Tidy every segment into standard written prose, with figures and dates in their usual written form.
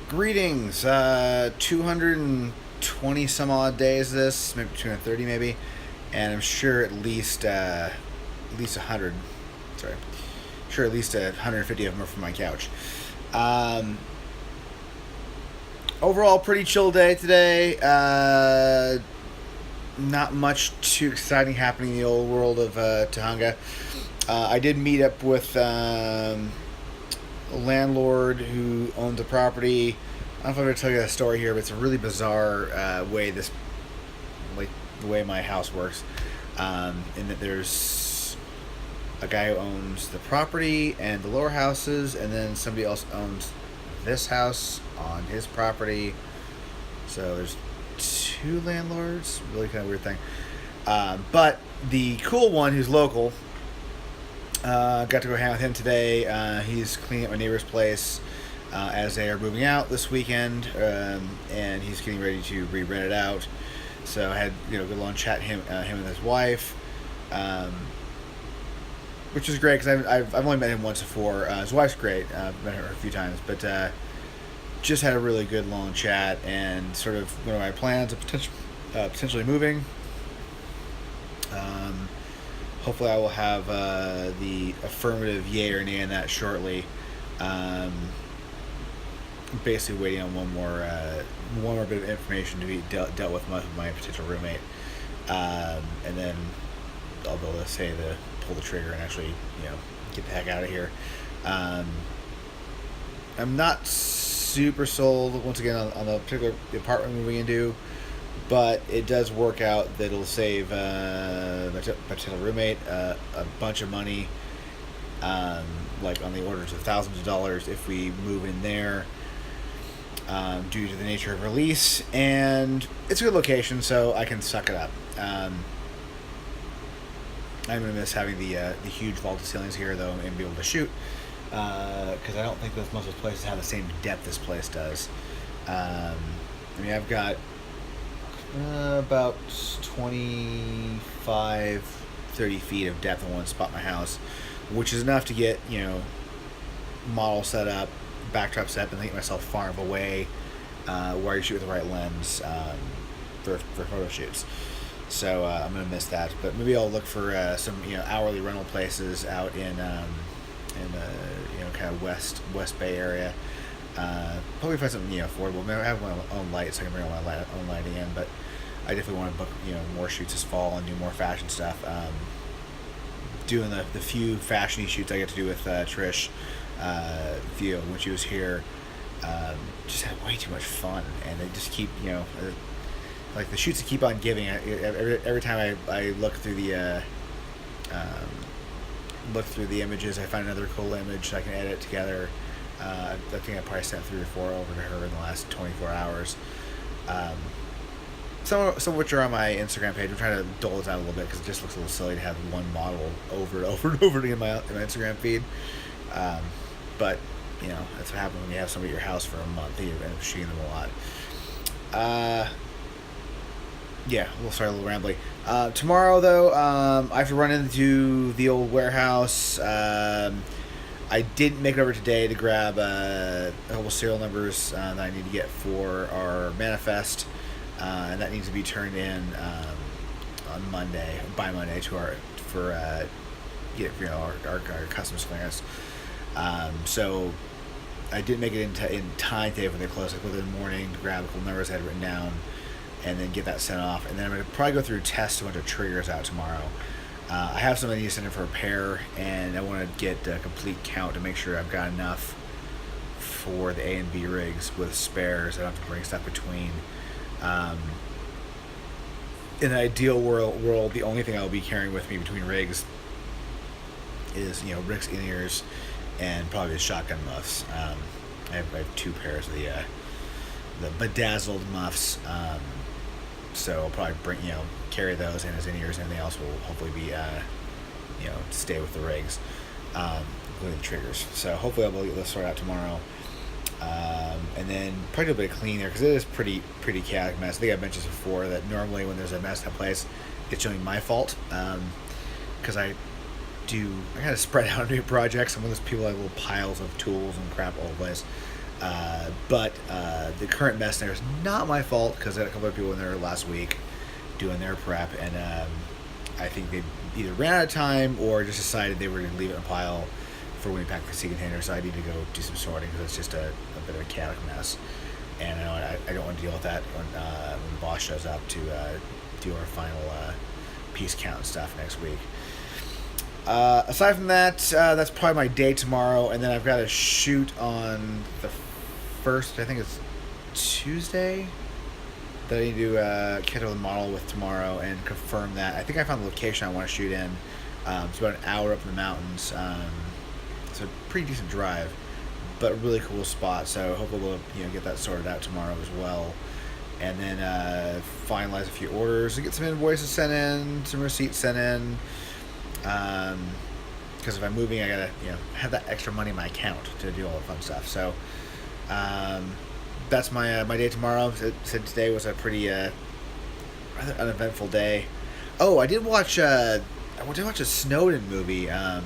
Greetings. 220 some odd days this, maybe 230 maybe, and I'm sure at least 100. Sorry, sure at least 150 of them are from my couch. Um, Overall, pretty chill day today. Not much too exciting happening in the old world of Tahunga. I did meet up with a landlord who owns a property. I don't know if I'm going to tell you that story here, but it's a really bizarre like the way my house works. In that there's a guy who owns the property and the lower houses, and then somebody else owns this house on his property. So there's two landlords. Really kind of weird thing. But the cool one, who's local, got to go hang with him today. He's cleaning up my neighbor's place as they are moving out this weekend, and he's getting ready to re-rent it out. So I had a good long chat him and his wife, which is great because I've only met him once before. His wife's great. I've met her a few times, but just had a really good long chat and sort of one of my plans of potentially moving. Hopefully I will have the affirmative yay or nay on that shortly. Basically waiting on one more bit of information to be dealt with my potential roommate, and then I'll be able to pull the trigger and actually get the heck out of here. I'm not super sold once again on the particular apartment moving into, but it does work out that it'll save my potential roommate a bunch of money, like on the orders of thousands of dollars if we move in there, due to the nature of release, and it's a good location, so I can suck it up. I'm gonna miss having the huge vaulted ceilings here, though, and be able to shoot, because I don't think that most of those places have the same depth this place does. I've got about 25, 30 feet of depth in one spot in my house, which is enough to get model set up, backdrop set up, and get myself far enough away where you shoot with the right lens for photo shoots. So I'm gonna miss that, but maybe I'll look for some hourly rental places out in the kind of West Bay area. Probably find something affordable. Maybe I have my own light, so I can bring my own lighting in. But I definitely want to book more shoots this fall and do more fashion stuff. Doing the few fashiony shoots I get to do with Trish, when she was here, just had way too much fun, and they just keep like the shoots that keep on giving. Every time I look through the images, I find another cool image I can edit together. I think I probably sent 3 or 4 over to her in the last 24 hours. Some of which are on my Instagram page. I'm trying to dole it out a little bit because it just looks a little silly to have one model over and over and over again in my Instagram feed. But that's what happens when you have somebody at your house for a month. You end up shooting them a lot. Yeah, we'll start a little rambly. Tomorrow, though, I have to run into the old warehouse. I didn't make it over today to grab a couple serial numbers that I need to get for our manifest, and that needs to be turned in on by Monday our customs clearance. So I didn't make it in time today when they closed. I go there in the morning to grab a couple numbers I had written down, and then get that sent off. And then I'm going to probably go through and test a bunch of triggers out tomorrow. I have some I need to send in for repair, and I want to get a complete count to make sure I've got enough for the A and B rigs with spares. I don't have to bring stuff between. In an ideal world, the only thing I'll be carrying with me between rigs is Rick's in-ears and probably the shotgun muffs. I have 2 pairs of the bedazzled muffs. So I'll probably carry those in his in-ears, and everything else will hopefully be stay with the rigs, including the triggers. So hopefully I'll be able to get this sorted out tomorrow, and then probably do a bit of cleaning there because it is pretty chaotic mess. I think I've mentioned this before that normally when there's a messed up place, it's generally my fault, because I kind of spread out new projects. I'm one of those people that have little piles of tools and crap all over the place. But the current mess there is not my fault because I had a couple of people in there last week doing their prep, and I think they either ran out of time or just decided they were going to leave it in a pile for when we pack the sea container. So I need to go do some sorting because it's just a bit of a chaotic mess, and I don't want to deal with that when the boss shows up to do our final piece count and stuff next week. Aside from that, that's probably my day tomorrow, and then I've got a shoot on the first, I think it's Tuesday, that I need to catch up with the model with tomorrow and confirm that. I think I found the location I want to shoot in. It's about an hour up in the mountains. It's a pretty decent drive, but a really cool spot. So hopefully we'll get that sorted out tomorrow as well. And then finalize a few orders and get some invoices sent in, some receipts sent in. Because if I'm moving, I gotta have that extra money in my account to do all the fun stuff. So that's my day tomorrow. Said today was a pretty rather uneventful day. Oh, I did watch a Snowden movie. It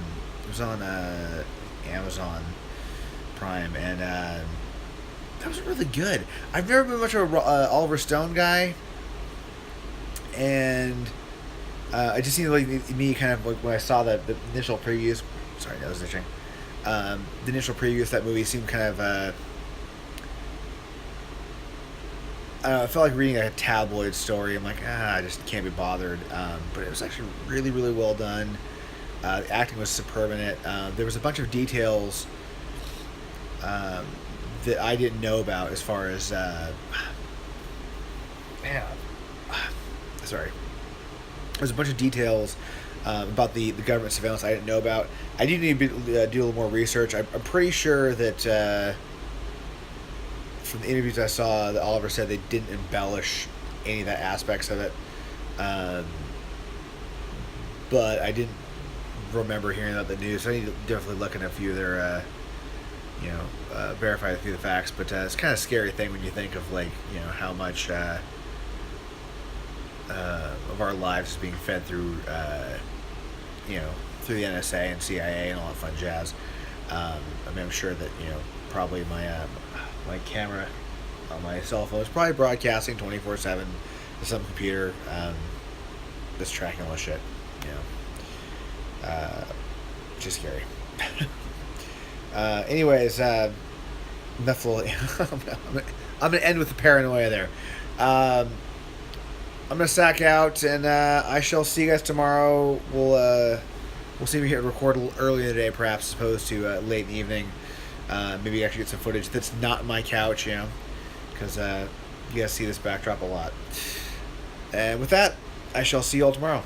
was on Amazon Prime, and that was really good. I've never been much of a Oliver Stone guy, and I just seemed like me kind of like when I saw the initial previews. Sorry, that was itching. The initial previews of that movie seemed kind of. I felt like reading a tabloid story. I'm like, I just can't be bothered. But it was actually really, really well done. The acting was superb in it. There was a bunch of details that I didn't know about as far as sorry. There's a bunch of details about the government surveillance I didn't know about. I do need to do a little more research. I'm pretty sure that from the interviews I saw, that Oliver said they didn't embellish any of that aspects of it. But I didn't remember hearing about the news, so I need to definitely look into a few of their verify a few of the facts. But it's kind of a scary thing when you think of how much of our lives is being fed through through the NSA and CIA and all that fun jazz. I'm sure that probably my camera on my cell phone is probably broadcasting 24/7 to some computer that's tracking all this shit. Just scary. Anyways, enough little. I'm gonna end with the paranoia there. I'm gonna sack out, and I shall see you guys tomorrow. We'll see if we can record a little early in the day, perhaps, as opposed to late in the evening. Maybe actually get some footage that's not my couch, because you guys see this backdrop a lot. And with that, I shall see you all tomorrow.